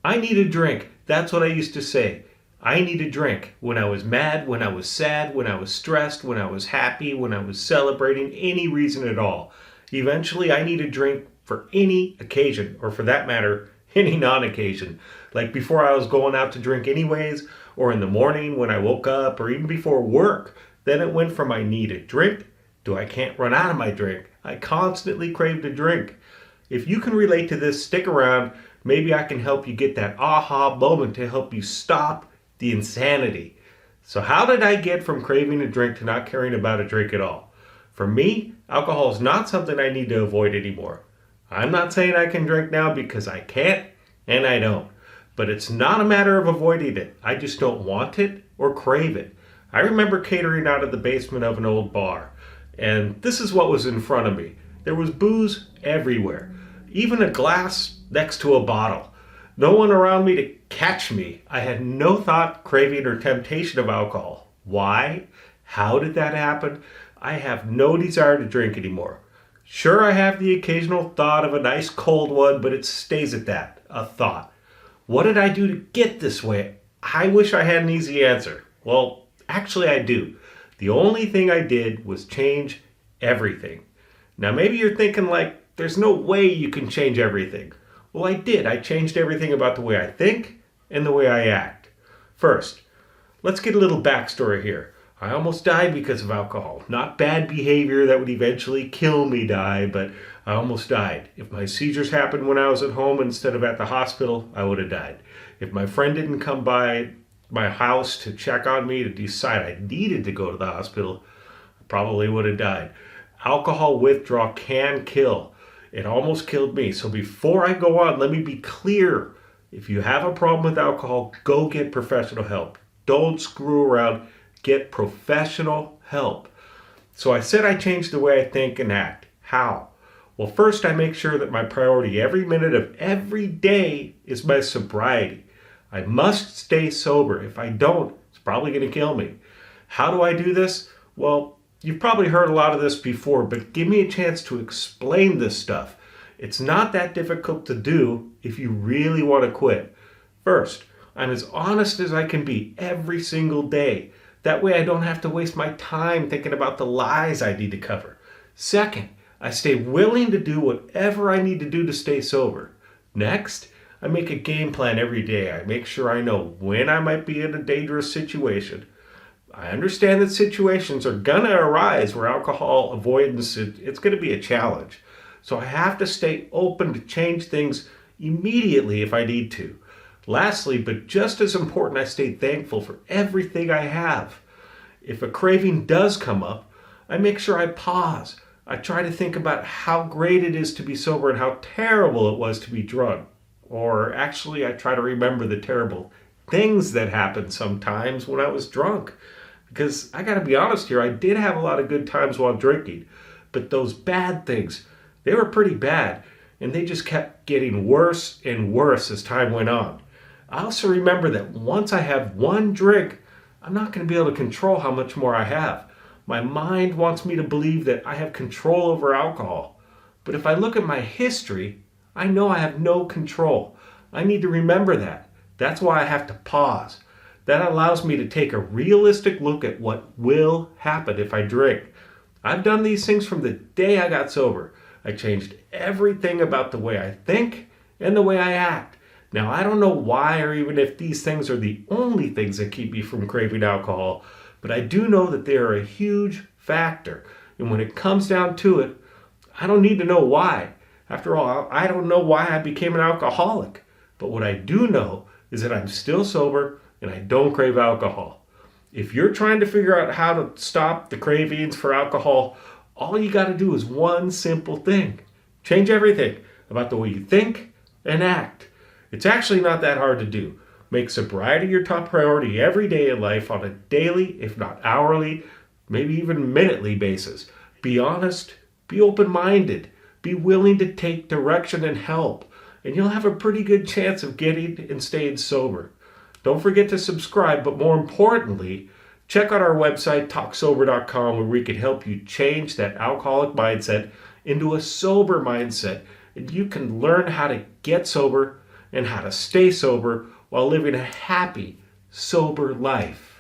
I need a drink. That's what I used to say. I need a drink when I was mad, when I was sad, when I was stressed, when I was happy, when I was celebrating, any reason at all. Eventually, I need a drink for any occasion, or for that matter, any non-occasion. Like before I was going out to drink anyways, or in the morning when I woke up, or even before work. Then it went from I need a drink to I can't run out of my drink. I constantly craved a drink. If you can relate to this, stick around. Maybe I can help you get that aha moment to help you stop the insanity. So how did I get from craving a drink to not caring about a drink at all? For me, alcohol is not something I need to avoid anymore. I'm not saying I can drink now because I can't and I don't. But it's not a matter of avoiding it. I just don't want it or crave it. I remember catering out of the basement of an old bar, and this is what was in front of me. There was booze everywhere, even a glass next to a bottle. No one around me to catch me. I had no thought, craving, or temptation of alcohol. Why? How did that happen? I have no desire to drink anymore. Sure, I have the occasional thought of a nice cold one, but it stays at that, a thought. What did I do to get this way? I wish I had an easy answer. Well, actually I do. The only thing I did was change everything. Now maybe you're thinking like, there's no way you can change everything. Well, I did. I changed everything about the way I think and the way I act. First, let's get a little backstory here. I almost died because of alcohol. Not bad behavior that would eventually kill me die, but I almost died. If my seizures happened when I was at home instead of at the hospital, I would have died. If my friend didn't come by my house to check on me to decide I needed to go to the hospital, I probably would have died. Alcohol withdrawal can kill. It almost killed me. So before I go on, let me be clear. If you have a problem with alcohol, go get professional help. Don't screw around. Get professional help. So I said I changed the way I think and act. How? Well, first I make sure that my priority every minute of every day is my sobriety. I must stay sober. If I don't, it's probably going to kill me. How do I do this? Well, you've probably heard a lot of this before, but give me a chance to explain this stuff. It's not that difficult to do if you really want to quit. First, I'm as honest as I can be every single day. That way I don't have to waste my time thinking about the lies I need to cover. Second, I stay willing to do whatever I need to do to stay sober. Next, I make a game plan every day. I make sure I know when I might be in a dangerous situation. I understand that situations are going to arise where alcohol avoidance, it's going to be a challenge. So I have to stay open to change things immediately if I need to. Lastly, but just as important, I stay thankful for everything I have. If a craving does come up, I make sure I pause. I try to think about how great it is to be sober and how terrible it was to be drunk. Or actually, I try to remember the terrible things that happened sometimes when I was drunk. Because I got to be honest here, I did have a lot of good times while drinking. But those bad things, they were pretty bad. And they just kept getting worse and worse as time went on. I also remember that once I have one drink, I'm not going to be able to control how much more I have. My mind wants me to believe that I have control over alcohol. But if I look at my history, I know I have no control. I need to remember that. That's why I have to pause. That allows me to take a realistic look at what will happen if I drink. I've done these things from the day I got sober. I changed everything about the way I think and the way I act. Now, I don't know why or even if these things are the only things that keep me from craving alcohol, but I do know that they are a huge factor. And when it comes down to it, I don't need to know why. After all, I don't know why I became an alcoholic. But what I do know is that I'm still sober and I don't crave alcohol. If you're trying to figure out how to stop the cravings for alcohol, all you got to do is one simple thing. Change everything about the way you think and act. It's actually not that hard to do. Make sobriety your top priority every day in life on a daily, if not hourly, maybe even minutely basis. Be honest, be open-minded, be willing to take direction and help, and you'll have a pretty good chance of getting and staying sober. Don't forget to subscribe, but more importantly, check out our website, talksober.com, where we can help you change that alcoholic mindset into a sober mindset, and you can learn how to get sober and how to stay sober while living a happy, sober life.